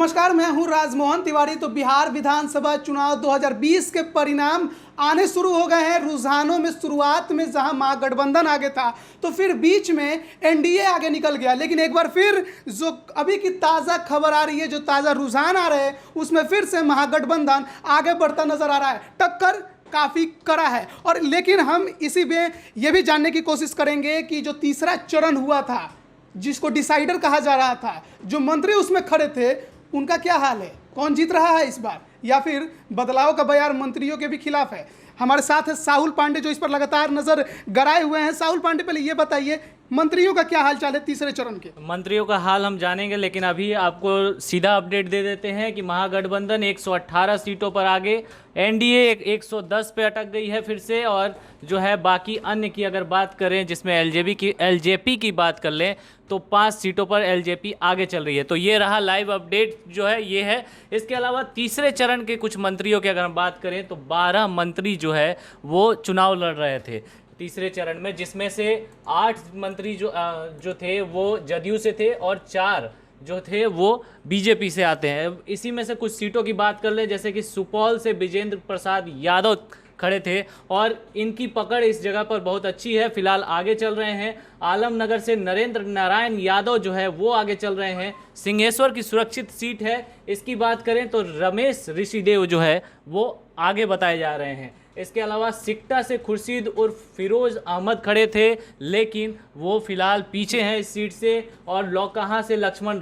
नमस्कार, मैं हूं राजमोहन तिवारी। तो बिहार विधानसभा चुनाव 2020 के परिणाम आने शुरू हो गए हैं। रुझानों में शुरुआत में जहां महागठबंधन आगे था तो फिर बीच में एनडीए आगे निकल गया, लेकिन एक बार फिर जो अभी की ताज़ा खबर आ रही है, जो ताज़ा रुझान आ रहे हैं, उसमें फिर से महागठबंधन आगे बढ़ता नजर आ रहा है। टक्कर काफ़ी कड़ा है। और लेकिन हम इसी में यह भी जानने की कोशिश करेंगे कि जो तीसरा चरण हुआ था, जिसको डिसाइडर कहा जा रहा था, जो मंत्री उसमें खड़े थे, उनका क्या हाल है, कौन जीत रहा है इस बार, या फिर बदलाव का बयान मंत्रियों के भी खिलाफ है। हमारे साथ है साहुल पांडे, जो इस पर लगातार नजर गड़ाए हुए हैं। साहुल पांडे, पहले ये बताइए मंत्रियों का क्या हाल चाल है तीसरे चरण के। मंत्रियों का हाल हम जानेंगे, लेकिन अभी आपको सीधा अपडेट दे देते हैं कि महागठबंधन 118 सीटों पर आगे, एनडीए 110 पे अटक गई है फिर से। और जो है बाकी अन्य की अगर बात करें, जिसमें एलजेपी की बात कर लें, तो 5 सीटों पर एलजेपी आगे चल रही है। तो ये रहा लाइव अपडेट जो है ये है। इसके अलावा तीसरे चरण के कुछ मंत्रियों की अगर हम बात करें तो 12 मंत्री जो है वो चुनाव लड़ रहे थे तीसरे चरण में, जिसमें से 8 मंत्री जो थे वो जदयू से थे और 4 जो थे वो बीजेपी से आते हैं। इसी में से कुछ सीटों की बात कर ले, जैसे कि सुपौल से विजेंद्र प्रसाद यादव खड़े थे और इनकी पकड़ इस जगह पर बहुत अच्छी है, फिलहाल आगे चल रहे हैं। आलमनगर से नरेंद्र नारायण यादव जो है वो आगे चल रहे हैं। सिंहेश्वर की सुरक्षित सीट है, इसकी बात करें तो रमेश ऋषिदेव जो है वो आगे बताए जा रहे हैं। इसके अलावा सिकटा से खुर्शीद उर्फ फिरोज अहमद खड़े थे, लेकिन वो फिलहाल पीछे हैं इस सीट से। और लौकहा से लक्ष्मेश्वर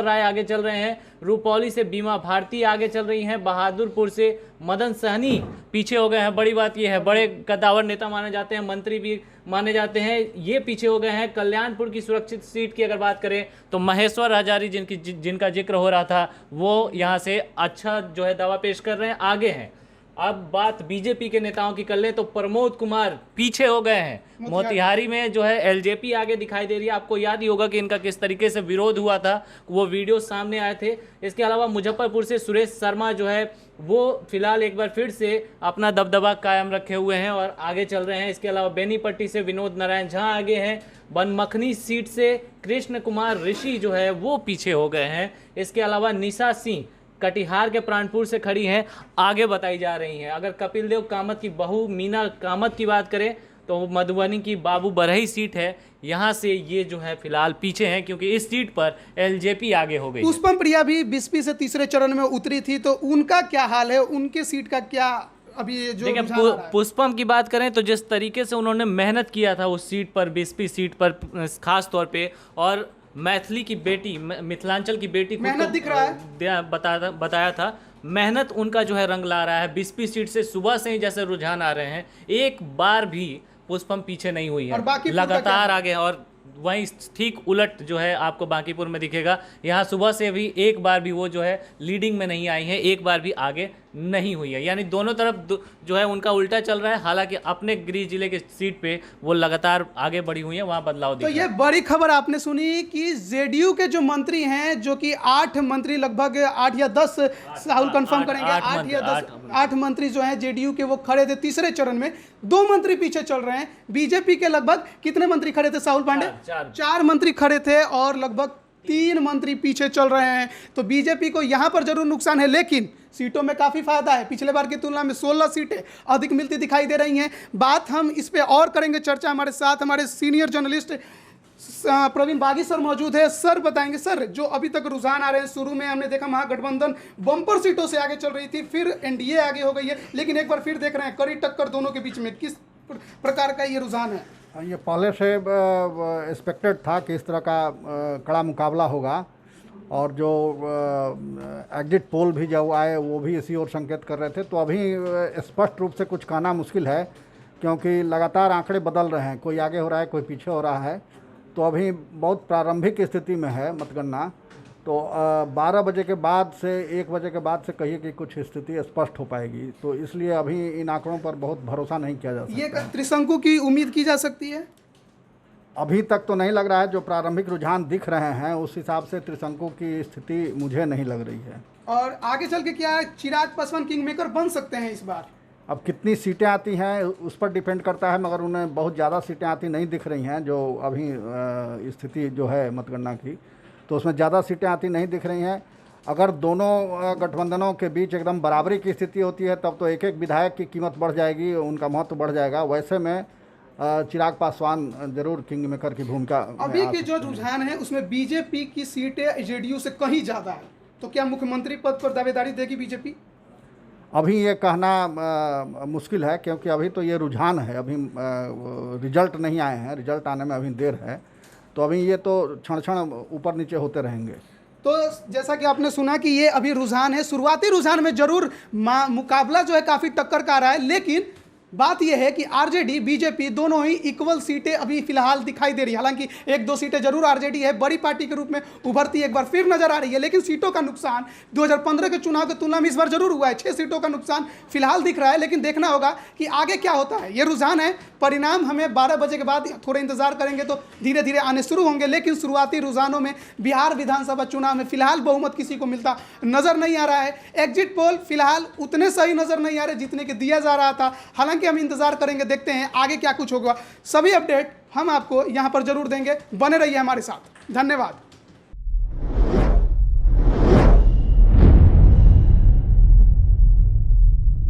राय आगे चल रहे हैं। रुपौली से बीमा भारती आगे चल रही हैं। बहादुरपुर से मदन सहनी पीछे हो गए हैं। बड़ी बात यह है, बड़े कद्दावर नेता माने जाते हैं, मंत्री भी माने जाते हैं, ये पीछे हो गए हैं। कल्याणपुर की सुरक्षित सीट की अगर बात करें तो महेश्वर हजारी, जिनका जिक्र हो रहा था, वो यहाँ से अच्छा जो है दावा पेश कर रहे हैं, आगे हैं। अब बात बीजेपी के नेताओं की कर ले तो प्रमोद कुमार पीछे हो गए हैं। मोतिहारी में जो है एलजेपी आगे दिखाई दे रही है। आपको याद ही होगा कि इनका किस तरीके से विरोध हुआ था, वो वीडियो सामने आए थे। इसके अलावा मुजफ्फरपुर से सुरेश शर्मा जो है वो फिलहाल एक बार फिर से अपना दबदबा कायम रखे हुए हैं और आगे चल रहे हैं। इसके अलावा बेनीपट्टी से विनोद नारायण झा आगे हैं। बनमखनी सीट से कृष्ण कुमार ऋषि जो है वो पीछे हो गए हैं। इसके अलावा निशा सिंह कटिहार के प्राणपुर से खड़ी हैं, आगे बताई जा रही हैं। अगर कपिल देव कामत की बहू मीना कामत की बात करें तो मधुबनी की बाबू बरही सीट है, यहाँ से ये जो है फिलहाल पीछे हैं, क्योंकि इस सीट पर एलजेपी आगे हो गई। पुष्पम प्रिया भी बिस्पी से तीसरे चरण में उतरी थी, तो उनका क्या हाल है, उनके सीट का क्या अभी जो देखिए पुष्पम की बात करें तो जिस तरीके से उन्होंने मेहनत किया था उस सीट पर, बिस्पी सीट पर खास तौर पे, और मैथिली की बेटी, मिथिलांचल की बेटी को मेहनत दिख रहा है, बताया था, मेहनत उनका जो है रंग ला रहा है। बिस्पी सीट से सुबह से ही जैसे रुझान आ रहे हैं, एक बार भी पुष्पम पीछे नहीं हुई है, लगातार आगे। और वहीं ठीक उलट जो है आपको बांकीपुर में दिखेगा, यहाँ सुबह से भी एक बार भी वो जो है लीडिंग में नहीं आई है, एक बार भी आगे नहीं हुई है। यानी दोनों तरफ जो है उनका उल्टा चल रहा है। हालांकि अपने गृह जिले के सीट पे वो लगातार आगे बढ़ी हुई है, वहाँ बदलाव दिख रहा है। तो ये बड़ी खबर आपने सुनी कि जेडीयू के जो मंत्री हैं, जो कि 8 मंत्री, लगभग 8 या 10, राहुल कंफर्म करेंगे, 8 या 10 8 मंत्री जो हैं जेडीयू के, वो खड़े थे तीसरे चरण में। 2 मंत्री पीछे चल रहे हैं। बीजेपी के लगभग कितने मंत्री खड़े थे साहुल पांडे? 4 मंत्री खड़े थे और लगभग 3 मंत्री पीछे चल रहे हैं। तो बीजेपी को यहाँ पर जरूर नुकसान है, लेकिन सीटों में काफ़ी फायदा है। पिछले बार की तुलना में 16 सीटें अधिक मिलती दिखाई दे रही हैं। बात हम इस पे और करेंगे चर्चा। हमारे साथ हमारे सीनियर जर्नलिस्ट प्रवीण बागी सर मौजूद है। सर बताएंगे, सर जो अभी तक रुझान आ रहे हैं, शुरू में हमने देखा महागठबंधन बम्पर सीटों से आगे चल रही थी, फिर एनडीए आगे हो गई है, लेकिन एक बार फिर देख रहे हैं कड़ी टक्कर दोनों के बीच में। किस प्रकार का ये रुझान है? ये पहले से एक्सपेक्टेड था कि इस तरह का कड़ा मुकाबला होगा, और जो एग्जिट पोल भी जब आए वो भी इसी ओर संकेत कर रहे थे। तो अभी स्पष्ट रूप से कुछ कहना मुश्किल है, क्योंकि लगातार आंकड़े बदल रहे हैं, कोई आगे हो रहा है, कोई पीछे हो रहा है। तो अभी बहुत प्रारंभिक स्थिति में है मतगणना। तो 12 बजे के बाद से 1 बजे के बाद से कहिए कि कुछ स्थिति स्पष्ट हो पाएगी। तो इसलिए अभी इन आंकड़ों पर बहुत भरोसा नहीं किया जा सकता। ये त्रिशंकु की उम्मीद की जा सकती है? अभी तक तो नहीं लग रहा है। जो प्रारंभिक रुझान दिख रहे हैं उस हिसाब से त्रिशंकु की स्थिति मुझे नहीं लग रही है। और आगे चल के क्या चिराग पासवान किंग मेकर बन सकते हैं इस बार? अब कितनी सीटें आती हैं उस पर डिपेंड करता है, मगर उन्हें बहुत ज़्यादा सीटें आती नहीं दिख रही हैं जो अभी स्थिति जो है मतगणना की। तो उसमें ज़्यादा सीटें आती नहीं दिख रही हैं। अगर दोनों गठबंधनों के बीच एकदम बराबरी की स्थिति होती है तब तो एक एक विधायक की कीमत बढ़ जाएगी, उनका महत्व बढ़ जाएगा। वैसे में चिराग पासवान जरूर किंग मेकर की भूमिका अभी के जो रुझान है उसमें बीजेपी की सीटें जेडीयू से कहीं ज़्यादा है, तो क्या मुख्यमंत्री पद पर दावेदारी देगी बीजेपी? अभी ये कहना मुश्किल है, क्योंकि अभी तो ये रुझान है, अभी रिजल्ट नहीं आए हैं, रिजल्ट आने में अभी देर है, तो अभी ये तो क्षण क्षण ऊपर नीचे होते रहेंगे। तो जैसा कि आपने सुना कि ये अभी रुझान है, शुरुआती रुझान में जरूर मुकाबला जो है काफ़ी टक्कर का आ रहा है, लेकिन बात यह है कि आरजेडी बीजेपी दोनों ही इक्वल सीटें अभी फिलहाल दिखाई दे रही है। हालांकि एक दो सीटें जरूर आरजेडी है बड़ी पार्टी के रूप में उभरती एक बार फिर नजर आ रही है, लेकिन सीटों का नुकसान 2015 के चुनाव की तुलना में इस बार जरूर हुआ है। 6 सीटों का नुकसान फिलहाल दिख रहा है, लेकिन देखना होगा कि आगे क्या होता है। ये रुझान है, परिणाम हमें 12 बजे के बाद थोड़े इंतजार करेंगे तो धीरे धीरे आने शुरू होंगे, लेकिन शुरुआती रुझानों में बिहार विधानसभा चुनाव में फिलहाल बहुमत किसी को मिलता नजर नहीं आ रहा है। एग्जिट पोल फिलहाल उतने सही नजर नहीं आ रहे जितने कि दिया जा रहा था। हालांकि हम इंतजार करेंगे, देखते हैं आगे क्या कुछ होगा। सभी अपडेट हम आपको यहां पर जरूर देंगे, बने रहिए हमारे साथ। धन्यवाद।